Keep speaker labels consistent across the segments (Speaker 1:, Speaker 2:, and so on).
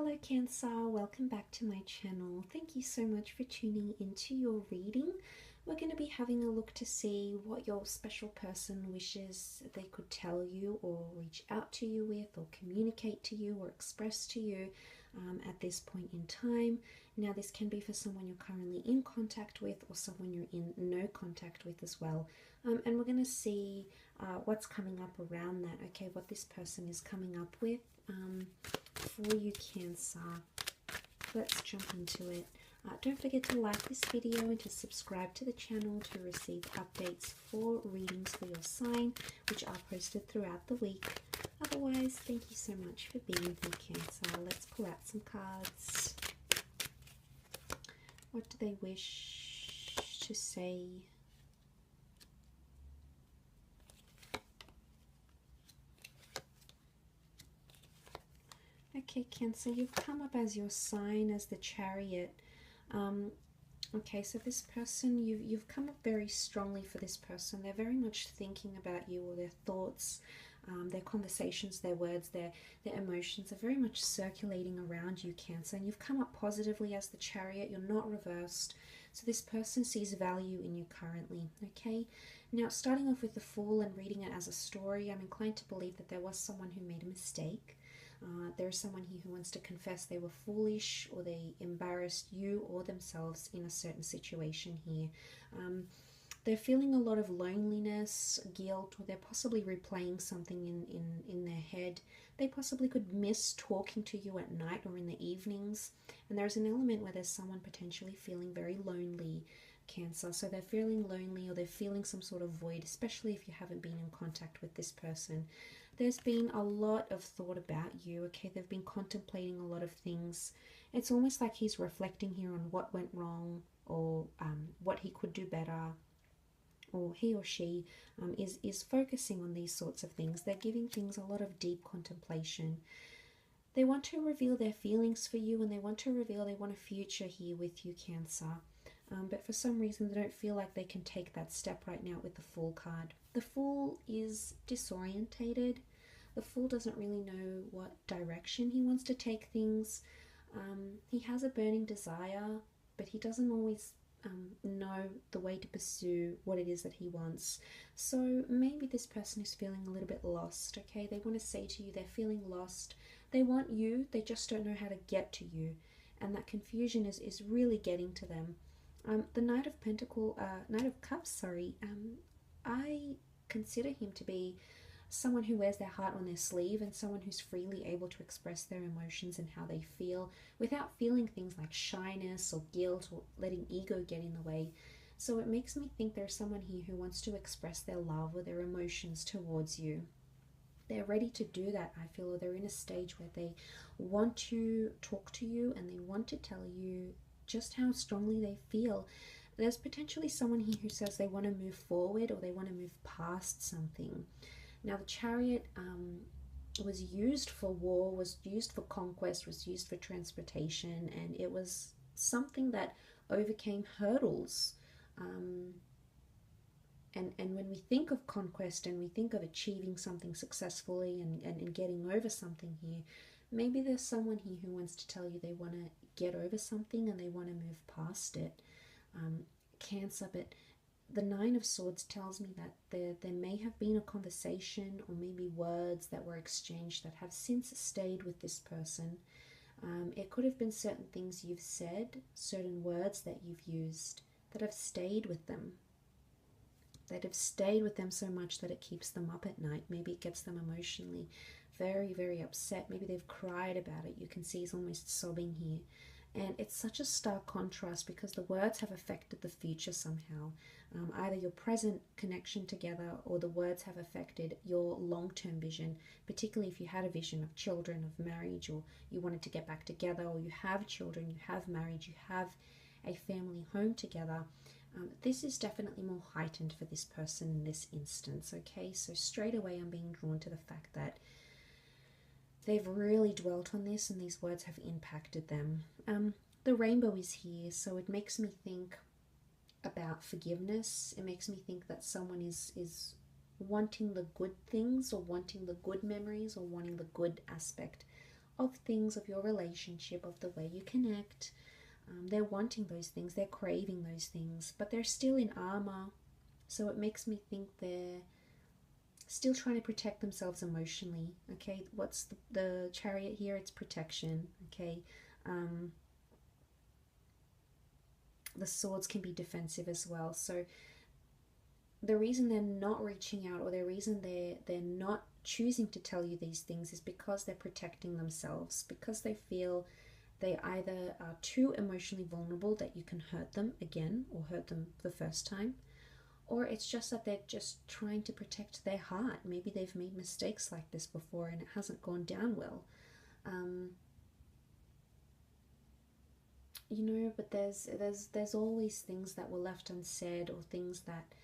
Speaker 1: Hello Cancer, welcome back to my channel. Thank you so much for tuning into your reading. We're going to be having a look to see what your special person wishes they could tell you or reach out to you with or communicate to you or express to you at this point in time. Now this can be for someone you're currently in contact with or someone you're in no contact with as well. And we're going to see what's coming up around that, okay, what this person is coming up with for you Cancer. Let's jump into it. Don't forget to like this video and to subscribe to the channel to receive updates for readings for your sign, which are posted throughout the week. Otherwise, thank you so much for being here, Cancer. Let's pull out some cards. What do they wish to say? Okay, Cancer, you've come up as your sign as the Chariot. Okay, so this person, you've come up very strongly for this person. They're very much thinking about you, or their thoughts, their conversations, their words, their emotions are very much circulating around you, Cancer. And you've come up positively as the Chariot. You're not reversed. So this person sees value in you currently, okay? Now, starting off with the Fool and reading it as a story, I'm inclined to believe that there was someone who made a mistake. There is someone here who wants to confess they were foolish or they embarrassed you or themselves in a certain situation here. They're feeling a lot of loneliness, guilt, or they're possibly replaying something in their head. They possibly could miss talking to you at night or in the evenings. And there's an element where there's someone potentially feeling very lonely, Cancer. So they're feeling lonely or they're feeling some sort of void, especially if you haven't been in contact with this person. There's been a lot of thought about you, okay? They've been contemplating a lot of things. It's almost like he's reflecting here on what went wrong or what he could do better, or he or she is focusing on these sorts of things. They're giving things a lot of deep contemplation. They want to reveal their feelings for you, and they want a future here with you, Cancer. But for some reason, they don't feel like they can take that step right now with the Fool card. The Fool is disorientated. The Fool doesn't really know what direction he wants to take things. He has a burning desire, but he doesn't always know the way to pursue what it is that he wants. So maybe this person is feeling a little bit lost, okay? They want to say to you they're feeling lost. They want you, they just don't know how to get to you. And that confusion is really getting to them. The Knight of Cups, I consider him to be someone who wears their heart on their sleeve and someone who's freely able to express their emotions and how they feel without feeling things like shyness or guilt or letting ego get in the way. So it makes me think there's someone here who wants to express their love or their emotions towards you. They're ready to do that, I feel, or they're in a stage where they want to talk to you and they want to tell you just how strongly they feel. There's potentially someone here who says they want to move forward or they want to move past something. Now the Chariot was used for war, was used for conquest, was used for transportation, and it was something that overcame hurdles. And when we think of conquest and we think of achieving something successfully and getting over something here, maybe there's someone here who wants to tell you they want to get over something and they want to move past it. Cancer, but the Nine of Swords tells me that there may have been a conversation or maybe words that were exchanged that have since stayed with this person. It could have been certain things you've said, certain words that you've used that have stayed with them. That have stayed with them so much that it keeps them up at night. Maybe it gets them emotionally very, very upset. Maybe they've cried about it. You can see he's almost sobbing here. And it's such a stark contrast because the words have affected the future somehow. Either your present connection together or the words have affected your long-term vision, particularly if you had a vision of children, of marriage, or you wanted to get back together, or you have children, you have marriage, you have a family home together. This is definitely more heightened for this person in this instance, okay? So straight away I'm being drawn to the fact that they've really dwelt on this and these words have impacted them. The rainbow is here, so it makes me think about forgiveness. It makes me think that someone is wanting the good things or wanting the good memories or wanting the good aspect things, of your relationship, of the way you connect. They're wanting those things, they're craving those things, but they're still in armor. So it makes me think they're still trying to protect themselves emotionally. Okay, what's the Chariot here? It's protection. Okay, the Swords can be defensive as well. So the reason they're not reaching out, or the reason they're not choosing to tell you these things, is because they're protecting themselves, because they feel they either are too emotionally vulnerable that you can hurt them again or hurt them the first time, or it's just that they're just trying to protect their heart. Maybe they've made mistakes like this before and it hasn't gone down well. You know, but there's always things that were left unsaid, or things that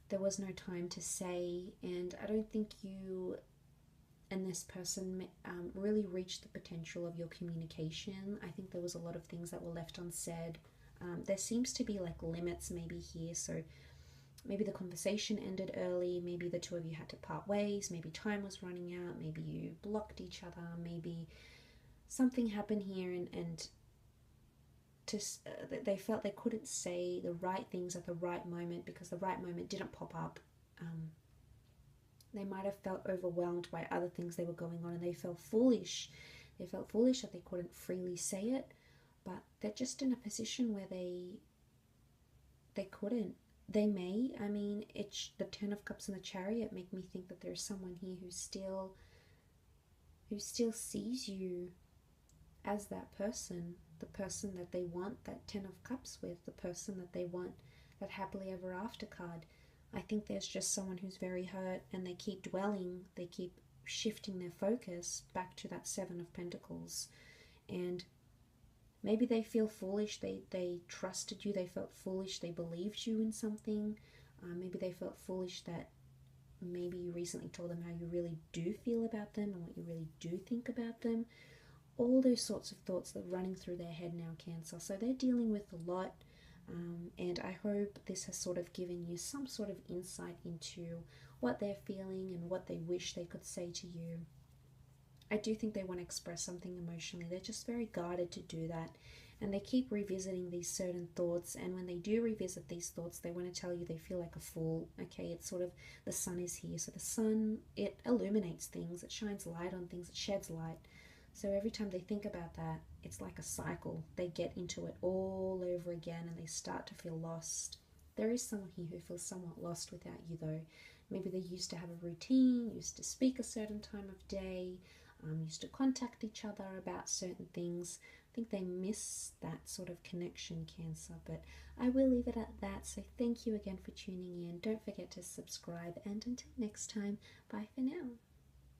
Speaker 1: there was no time to say, and I don't think you and this person really reached the potential of your communication. I think there was a lot of things that were left unsaid. There seems to be like limits maybe here, so maybe the conversation ended early, maybe the two of you had to part ways, maybe time was running out, maybe you blocked each other, maybe something happened here, and they felt they couldn't say the right things at the right moment because the right moment didn't pop up. They might have felt overwhelmed by other things they were going on, and they felt foolish. They felt foolish that they couldn't freely say it, but they're just in a position where they couldn't. They may. I mean, it's the Ten of Cups and the Chariot make me think that there's someone here who still sees you as that person, the person that they want that Ten of Cups with, the person that they want that happily ever after card. I think there's just someone who's very hurt, and they keep dwelling, they keep shifting their focus back to that Seven of Pentacles. And maybe they feel foolish, they trusted you, they felt foolish, they believed you in something. Maybe they felt foolish that maybe you recently told them how you really do feel about them and what you really do think about them. All those sorts of thoughts that are running through their head now, Cancer. So they're dealing with a lot. And I hope this has sort of given you some sort of insight into what they're feeling and what they wish they could say to you. I do think they want to express something emotionally. They're just very guarded to do that. And they keep revisiting these certain thoughts. And when they do revisit these thoughts, they want to tell you they feel like a fool. Okay, it's sort of, the sun is here. So the sun, it illuminates things. It shines light on things. It sheds light. So every time they think about that, it's like a cycle. They get into it all over again and they start to feel lost. There is someone here who feels somewhat lost without you though. Maybe they used to have a routine, used to speak a certain time of day, used to contact each other about certain things. I think they miss that sort of connection, Cancer, but I will leave it at that. So thank you again for tuning in. Don't forget to subscribe, and until next time, bye for now.